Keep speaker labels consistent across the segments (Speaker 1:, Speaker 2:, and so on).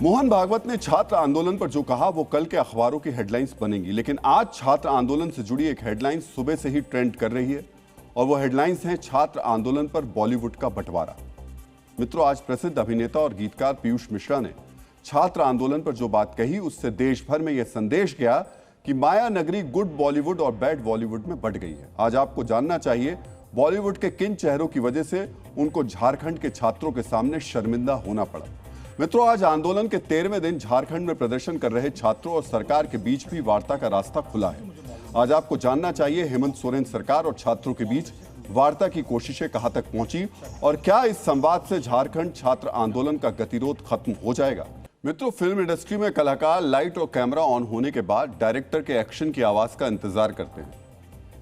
Speaker 1: मोहन भागवत ने छात्र आंदोलन पर जो कहा वो कल के अखबारों की हेडलाइंस बनेंगी, लेकिन आज छात्र आंदोलन से जुड़ी एक हेडलाइन सुबह से ही ट्रेंड कर रही है और वो हेडलाइंस हैं छात्र आंदोलन पर बॉलीवुड का बंटवारा। मित्रों, आज प्रसिद्ध अभिनेता और गीतकार पीयूष मिश्रा ने छात्र आंदोलन पर जो बात कही उससे देश भर में यह संदेश गया कि माया नगरी गुड बॉलीवुड और बैड बॉलीवुड में बंट गई है। आज आपको जानना चाहिए बॉलीवुड के किन चेहरों की वजह से उनको झारखंड के छात्रों के सामने शर्मिंदा होना पड़ा। मित्रों, आज आंदोलन के 13वें दिन झारखंड में प्रदर्शन कर रहे छात्रों और सरकार के बीच भी वार्ता का रास्ता खुला है। आज आपको जानना चाहिए हेमंत सोरेन सरकार और छात्रों के बीच वार्ता की कोशिशें कहां तक पहुंची और क्या इस संवाद से झारखंड छात्र आंदोलन का गतिरोध खत्म हो जाएगा। मित्रों, फिल्म इंडस्ट्री में कलाकार लाइट और कैमरा ऑन होने के बाद डायरेक्टर के एक्शन की आवाज का इंतजार करते हैं,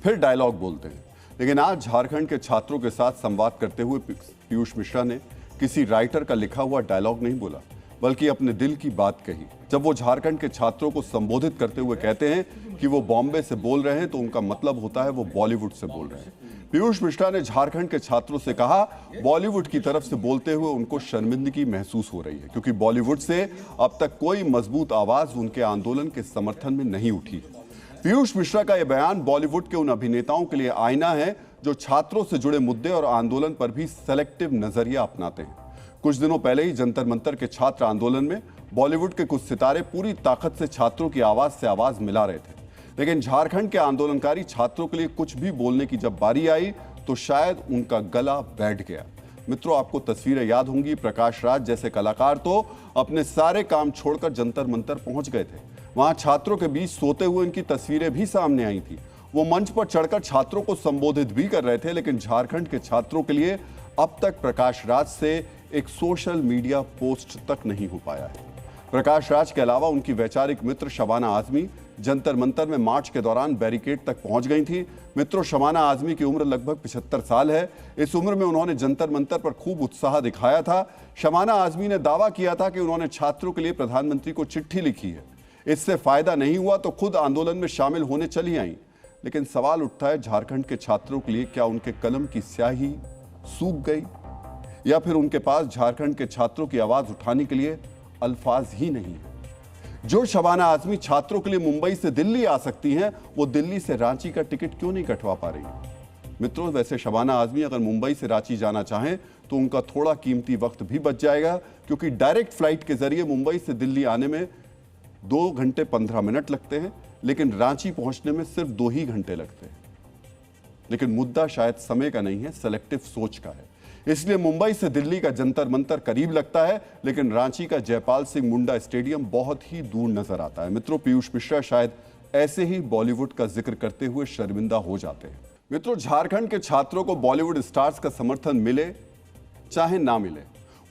Speaker 1: फिर डायलॉग बोलते हैं, लेकिन आज झारखंड के छात्रों के साथ संवाद करते हुए पीयूष मिश्रा ने किसी राइटर का लिखा हुआ डायलॉग नहीं बोला, बल्कि अपने दिल की बात कही। जब वो झारखंड के छात्रों को संबोधित करते हुए कहते हैं कि वो बॉम्बे से बोल रहे हैं तो उनका मतलब होता है वो बॉलीवुड से बोल रहे हैं। पीयूष मिश्रा ने झारखंड के छात्रों से कहा बॉलीवुड की तरफ से बोलते हुए उनको शर्मिंदगी महसूस हो रही है, क्योंकि बॉलीवुड से अब तक कोई मजबूत आवाज उनके आंदोलन के समर्थन में नहीं उठी है। पीयूष मिश्रा का यह बयान बॉलीवुड के उन अभिनेताओं के लिए आईना है जो छात्रों से जुड़े मुद्दे और आंदोलन पर भी सेलेक्टिव नजरिया अपनाते हैं। कुछ दिनों पहले ही जंतर मंतर के छात्र आंदोलन में बॉलीवुड के कुछ सितारे पूरी ताकत से छात्रों की आवाज से आवाज मिला रहे थे, लेकिन झारखंड के आंदोलनकारी छात्रों के लिए कुछ भी बोलने की जब बारी आई तो शायद उनका गला बैठ गया। मित्रों, आपको तस्वीरें याद होंगी, प्रकाश राज जैसे कलाकार तो अपने सारे काम छोड़कर जंतर मंतर पहुंच गए थे। वहां छात्रों के बीच सोते हुए इनकी तस्वीरें भी सामने आई थी। वो मंच पर चढ़कर छात्रों को संबोधित भी कर रहे थे, लेकिन झारखंड के छात्रों के लिए अब तक प्रकाश राज से एक सोशल मीडिया पोस्ट तक नहीं हो पाया है। प्रकाश राज के अलावा उनकी वैचारिक मित्र शबाना आजमी जंतर मंतर में मार्च के दौरान बैरिकेड तक पहुंच गई थी। मित्रों, शबाना आजमी की उम्र लगभग 75 साल है। इस उम्र में उन्होंने जंतर मंतर पर खूब उत्साह दिखाया था। शबाना आजमी ने दावा किया था कि उन्होंने छात्रों के लिए प्रधानमंत्री को चिट्ठी लिखी है। इससे फायदा नहीं हुआ तो खुद आंदोलन में शामिल होने चली आई। लेकिन सवाल उठता है, झारखंड के छात्रों के लिए क्या उनके कलम की स्याही सूख गई या फिर उनके पास झारखंड के छात्रों की आवाज उठाने के लिए अल्फाज ही नहीं है। जो शबाना आजमी छात्रों के लिए मुंबई से दिल्ली आ सकती हैं, वो दिल्ली से रांची का टिकट क्यों नहीं कटवा पा रही है। मित्रों, वैसे शबाना आजमी अगर मुंबई से रांची जाना चाहें तो उनका थोड़ा कीमती वक्त भी बच जाएगा, क्योंकि डायरेक्ट फ्लाइट के जरिए मुंबई से दिल्ली आने में 2 घंटे 15 मिनट लगते हैं, लेकिन रांची पहुंचने में सिर्फ 2 ही घंटे लगते हैं। लेकिन मुद्दा शायद समय का नहीं है, सेलेक्टिव सोच का है। इसलिए मुंबई से दिल्ली का जंतर मंतर करीब लगता है, लेकिन रांची का जयपाल सिंह मुंडा स्टेडियम बहुत ही दूर नजर आता है। मित्रों, पीयूष मिश्रा शायद ऐसे ही बॉलीवुड का जिक्र करते हुए शर्मिंदा हो जाते हैं। मित्रों, झारखंड के छात्रों को बॉलीवुड स्टार्स का समर्थन मिले चाहे ना मिले,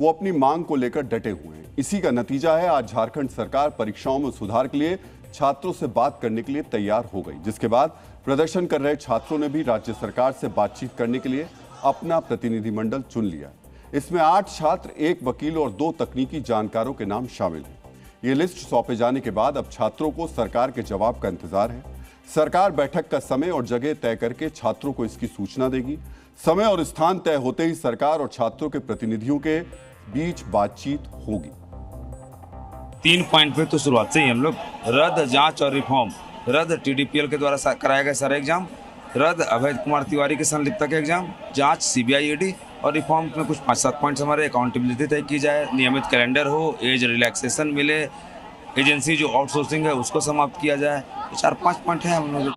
Speaker 1: वो अपनी मांग को लेकर डटे हुए हैं। इसी का नतीजा है आज झारखंड सरकार परीक्षाओं में सुधार के लिए छात्रों से बात करने के लिए तैयार हो गई, जिसके बाद प्रदर्शन कर रहे छात्रों ने भी राज्य सरकार से बातचीत करने के लिए अपना प्रतिनिधिमंडल चुन लिया। इसमें 8 छात्र, 1 वकील और 2 तकनीकी जानकारों के नाम शामिल हैं। ये लिस्ट सौंपे जाने के बाद अब छात्रों को सरकार के जवाब का इंतजार है। सरकार बैठक का समय और जगह तय करके छात्रों को इसकी सूचना देगी। समय और स्थान तय होते ही सरकार और छात्रों के प्रतिनिधियों के बीच बातचीत होगी।
Speaker 2: 3 पॉइंट पे तो शुरुआत से ही हम लोग रद्द, जांच और रिफॉर्म। रद्द TDPL के द्वारा कराया गया सारे एग्जाम, रद्द अभय कुमार तिवारी की संलिप्तता के एग्जाम, जांच CBI ED और रिफॉर्म में कुछ 5-7 पॉइंट्स हमारे अकाउंटेबिलिटी तय की जाए, नियमित कैलेंडर हो, एज रिलैक्सेशन मिले, एजेंसी जो आउटसोर्सिंग है उसको समाप्त किया जाए। 4-5 पॉइंट है हम लोग।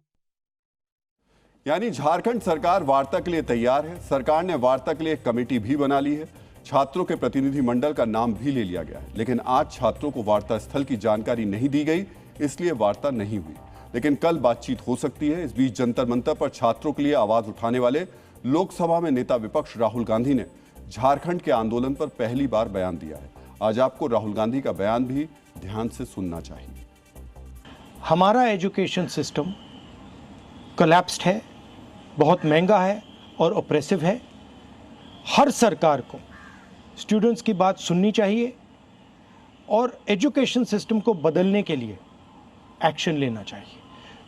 Speaker 1: यानी झारखंड सरकार वार्ता के लिए तैयार है। सरकार ने वार्ता के लिए एक कमेटी भी बना ली है। छात्रों के प्रतिनिधिमंडल का नाम भी ले लिया गया है, लेकिन आज छात्रों को वार्ता स्थल की जानकारी नहीं दी गई, इसलिए वार्ता नहीं हुई। लेकिन कल बातचीत हो सकती है। इस बीच जंतर मंतर पर छात्रों के लिए आवाज उठाने वाले लोकसभा में नेता विपक्ष राहुल गांधी ने झारखंड के आंदोलन पर पहली बार बयान दिया है। आज आपको राहुल गांधी का बयान भी ध्यान से सुनना चाहिए।
Speaker 3: हमारा एजुकेशन सिस्टम कोलैप्स्ड है, बहुत महंगा है और ऑप्रेसिव है। हर सरकार को स्टूडेंट्स की बात सुननी चाहिए और एजुकेशन सिस्टम को बदलने के लिए एक्शन लेना चाहिए,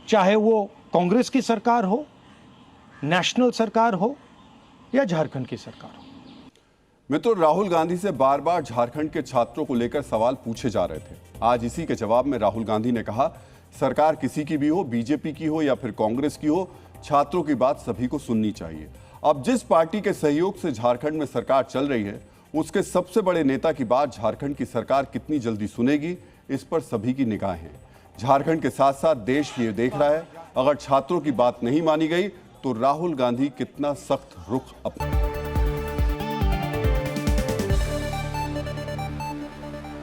Speaker 3: चाहे वो कांग्रेस की सरकार हो, नेशनल सरकार हो या झारखंड की सरकार हो।
Speaker 1: मित्रों, राहुल गांधी से बार बार झारखंड के छात्रों को लेकर सवाल पूछे जा रहे थे। आज इसी के जवाब में राहुल गांधी ने कहा, सरकार किसी की भी हो, बीजेपी की हो या फिर कांग्रेस की हो, छात्रों की बात सभी को सुननी चाहिए। अब जिस पार्टी के सहयोग से झारखंड में सरकार चल रही है, उसके सबसे बड़े नेता की बात झारखंड की सरकार कितनी जल्दी सुनेगी, इस पर सभी की निगाहें हैं। झारखंड के साथ साथ देश ये देख रहा है, अगर छात्रों की बात नहीं मानी गई तो राहुल गांधी कितना सख्त रुख अपनाएंगे।